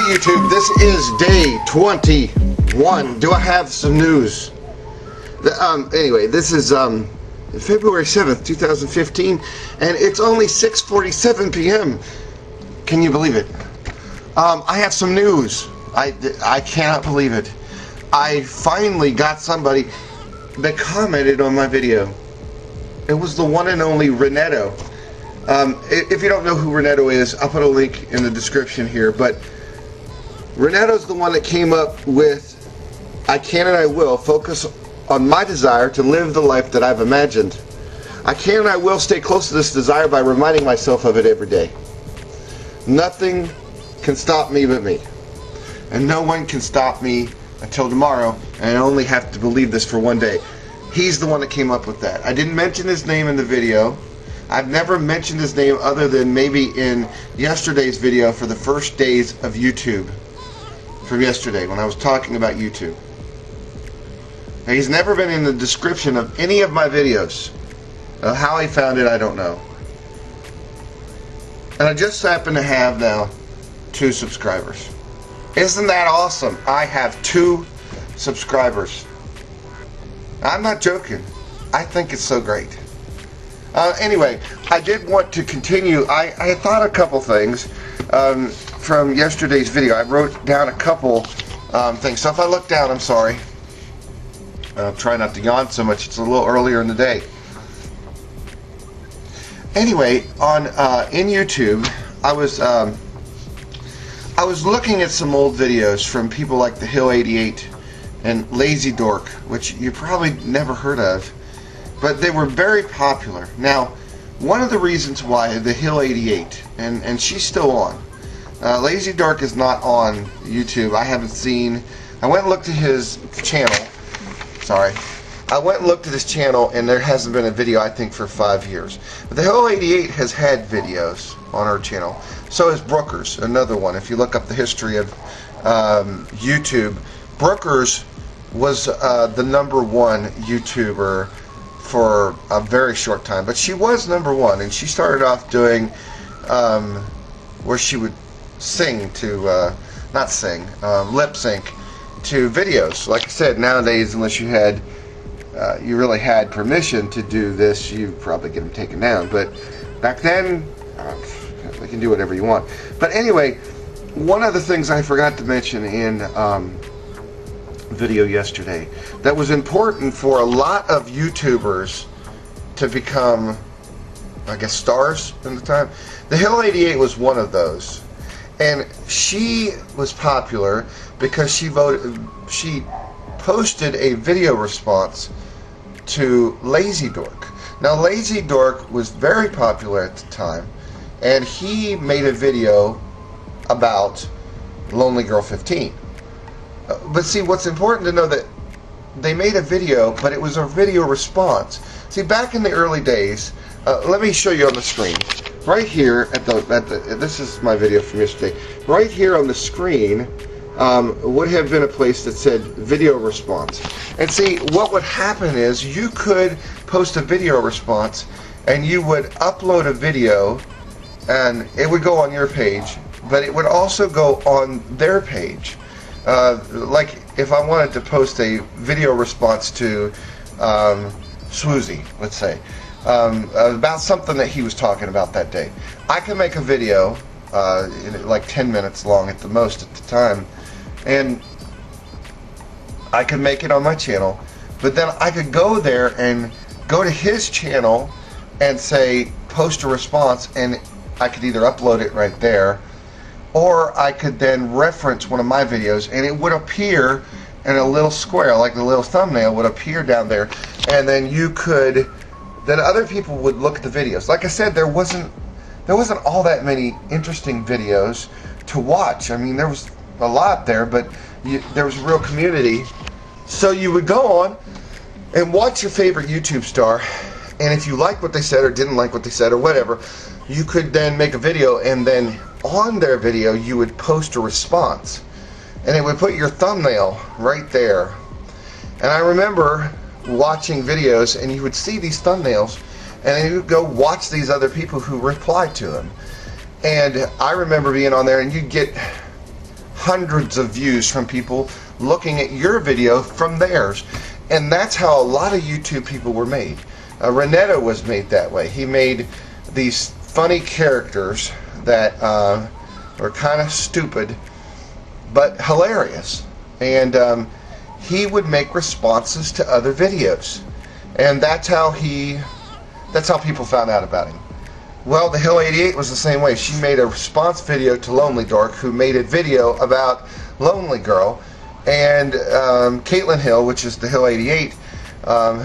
YouTube, this is day 21. Do I have some news? Anyway, this is February 7th, 2015, and it's only 6:47 p.m. Can you believe it? I have some news. I cannot believe it. I finally got somebody that commented on my video. It was the one and only Renetto. If you don't know who Renetto is, I'll put a link in the description here, but Renetto's the one that came up with I can and I will focus on my desire to live the life that I've imagined. I can and I will stay close to this desire by reminding myself of it every day. Nothing can stop me but me. And no one can stop me until tomorrow, and I only have to believe this for one day. He's the one that came up with that. I didn't mention his name in the video. I've never mentioned his name other than maybe in yesterday's video for the first days of YouTube. From yesterday when I was talking about YouTube. Now, he's never been in the description of any of my videos. How he found it, I don't know. And I just happen to have now 2 subscribers. Isn't that awesome? I have 2 subscribers. I'm not joking. I think it's so great. Anyway, I did want to continue. I thought a couple things from yesterday's video. I wrote down a couple things. So if I look down, I'm sorry. Try not to yawn so much. It's a little earlier in the day. Anyway, on in YouTube, I was looking at some old videos from people like the Hill 88 and lazydork, which you probably never heard of, but they were very popular. Now, one of the reasons why the Hill 88, and she's still on. lazydork is not on YouTube. I haven't seen. I went and looked at his channel. Sorry. I went and looked at his channel, and there hasn't been a video, I think, for 5 years. But the Hill 88 has had videos on her channel. So has Brookers, another one. If you look up the history of YouTube, Brookers was the #1 YouTuber for a very short time. But she was #1, and she started off doing where she would sing to, not sing, lip sync to videos. Like I said, nowadays, unless you had you really had permission to do this, you probably get them taken down. But back then, they can do whatever you want. But anyway, one of the things I forgot to mention in video yesterday that was important for a lot of YouTubers to become, I guess, stars in the time. The Hill 88 was one of those, and she was popular because she posted a video response to lazydork. Now, lazydork was very popular at the time, and he made a video about Lonely Girl 15. But see, what's important to know that they made a video, but it was a video response. See, back in the early days, let me show you on the screen. Right here this is my video from yesterday. Right here on the screen would have been a place that said video response. And see, what would happen is you could post a video response, and you would upload a video, and it would go on your page, but it would also go on their page. Like if I wanted to post a video response to Swoozy, let's say, about something that he was talking about that day, I could make a video like 10 minutes long at the most at the time, and I could make it on my channel, but then I could go there and go to his channel and say post a response, and I could either upload it right there, or I could then reference one of my videos, and it would appear in a little square, like the little thumbnail would appear down there, and then then other people would look at the videos. Like I said, there wasn't all that many interesting videos to watch. I mean, there was a lot there, but there was a real community. So you would go on and watch your favorite YouTube star, and if you liked what they said or didn't like what they said or whatever, you could then make a video, and then on their video you would post a response, and it would put your thumbnail right there. And I remember watching videos, and you would see these thumbnails, and then you would go watch these other people who replied to them. And I remember being on there, and you'd get hundreds of views from people looking at your video from theirs. And that's how a lot of YouTube people were made. Renetto was made that way. He made these funny characters that were kind of stupid but hilarious, and he would make responses to other videos, and that's how people found out about him. Well, the Hill 88 was the same way. She made a response video to Lonely Dork, who made a video about Lonely Girl, and Caitlin Hill, which is the Hill 88,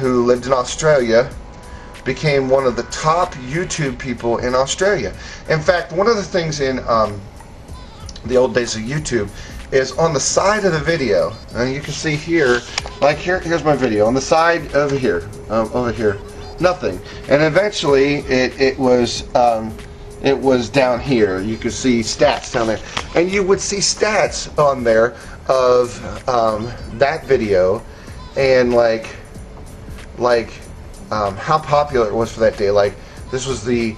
who lived in Australia, became one of the top YouTube people in Australia. In fact, one of the things in the old days of YouTube is on the side of the video, and you can see here, like here's my video, on the side over here, nothing. And eventually it was down here. You could see stats down there, and you would see stats on there of that video, and like how popular it was for that day. Like, this was the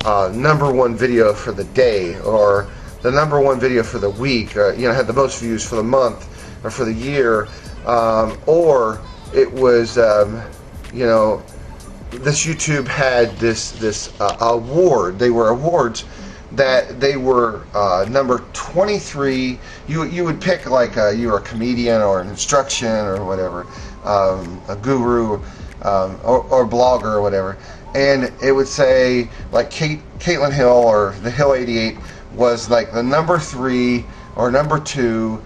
#1 video for the day, or the #1 video for the week, or, you know, had the most views for the month or for the year, or it was, you know, this YouTube had this award. They were awards that they were number 23. You would pick, like, you were a comedian or an instruction or whatever, a guru, or blogger or whatever, and it would say like Caitlin Hill or the Hill 88 was like the #3 or #2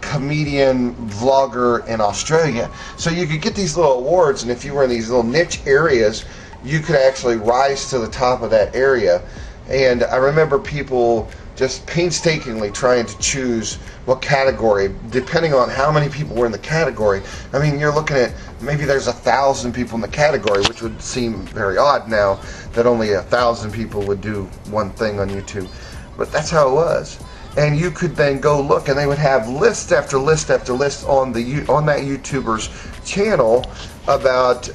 comedian vlogger in Australia. So you could get these little awards, and if you were in these little niche areas, you could actually rise to the top of that area. And I remember people just painstakingly trying to choose what category, depending on how many people were in the category. I mean, you're looking at maybe there's 1,000 people in the category, which would seem very odd now that only 1,000 people would do one thing on YouTube. But that's how it was. And you could then go look, and they would have list after list after list on that YouTuber's channel about,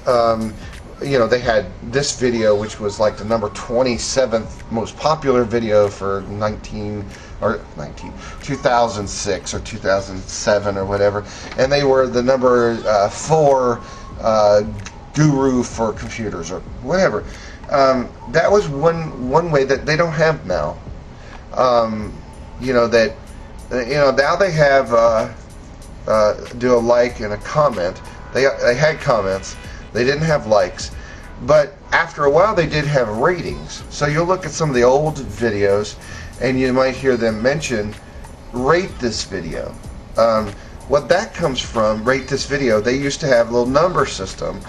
you know, they had this video, which was like the number 27th most popular video for 2006 or 2007 or whatever, and they were the number 4 guru for computers or whatever. That was one way that they don't have now. You know, that, you know, now they have do a like and a comment. They had comments. They didn't have likes, but after a while they did have ratings. So you'll look at some of the old videos, and you might hear them mention, rate this video. What that comes from, rate this video, they used to have a little number system,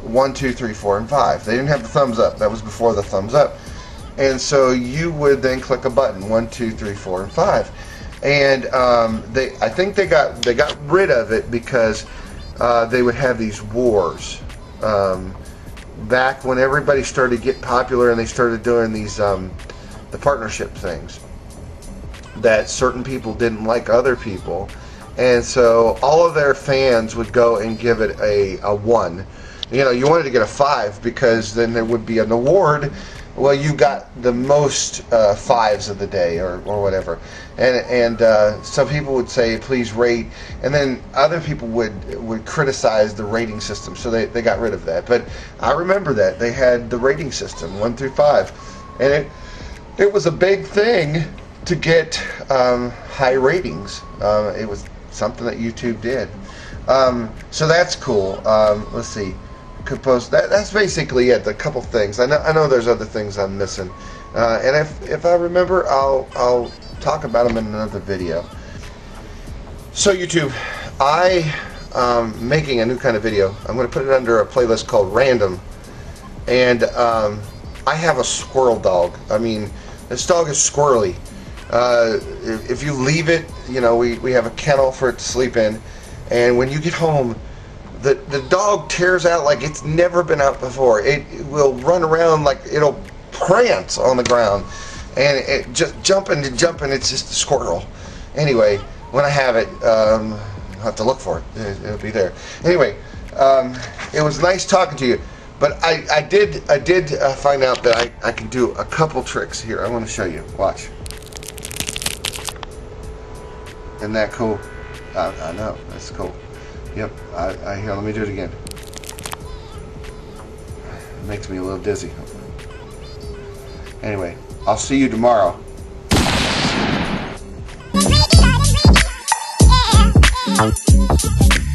1, 2, 3, 4, and 5. They didn't have the thumbs up. That was before the thumbs up. And so you would then click a button, 1, 2, 3, 4, and 5. And I think they got rid of it because they would have these wars. Back when everybody started to get popular and they started doing these the partnership things, that certain people didn't like other people, and so all of their fans would go and give it a 1. You know, you wanted to get a 5 because then there would be an award. Well, you got the most 5s of the day, or whatever, and some people would say, please rate, and then other people would criticize the rating system, so they got rid of that. But I remember that they had the rating system, 1 through 5, and it was a big thing to get high ratings. It was something that YouTube did. So that's cool. Let's see. Compose. That's basically it. A couple things. I know there's other things I'm missing, and if I remember, I'll talk about them in another video. So YouTube, I'm making a new kind of video. I'm going to put it under a playlist called Random, and I have a squirrel dog. I mean, this dog is squirrely. If you leave it, you know, we have a kennel for it to sleep in, and when you get home, the dog tears out like it's never been out before. It will run around like it'll prance on the ground, and it just jumping. It's just a squirrel. Anyway, when I have it, I'll have to look for it. It'll be there. Anyway, it was nice talking to you, but I did find out that I can do a couple tricks here. I want to show you. Watch. Isn't that cool? I know, that's cool. Yep, here, let me do it again. It makes me a little dizzy. Anyway, I'll see you tomorrow. Yeah.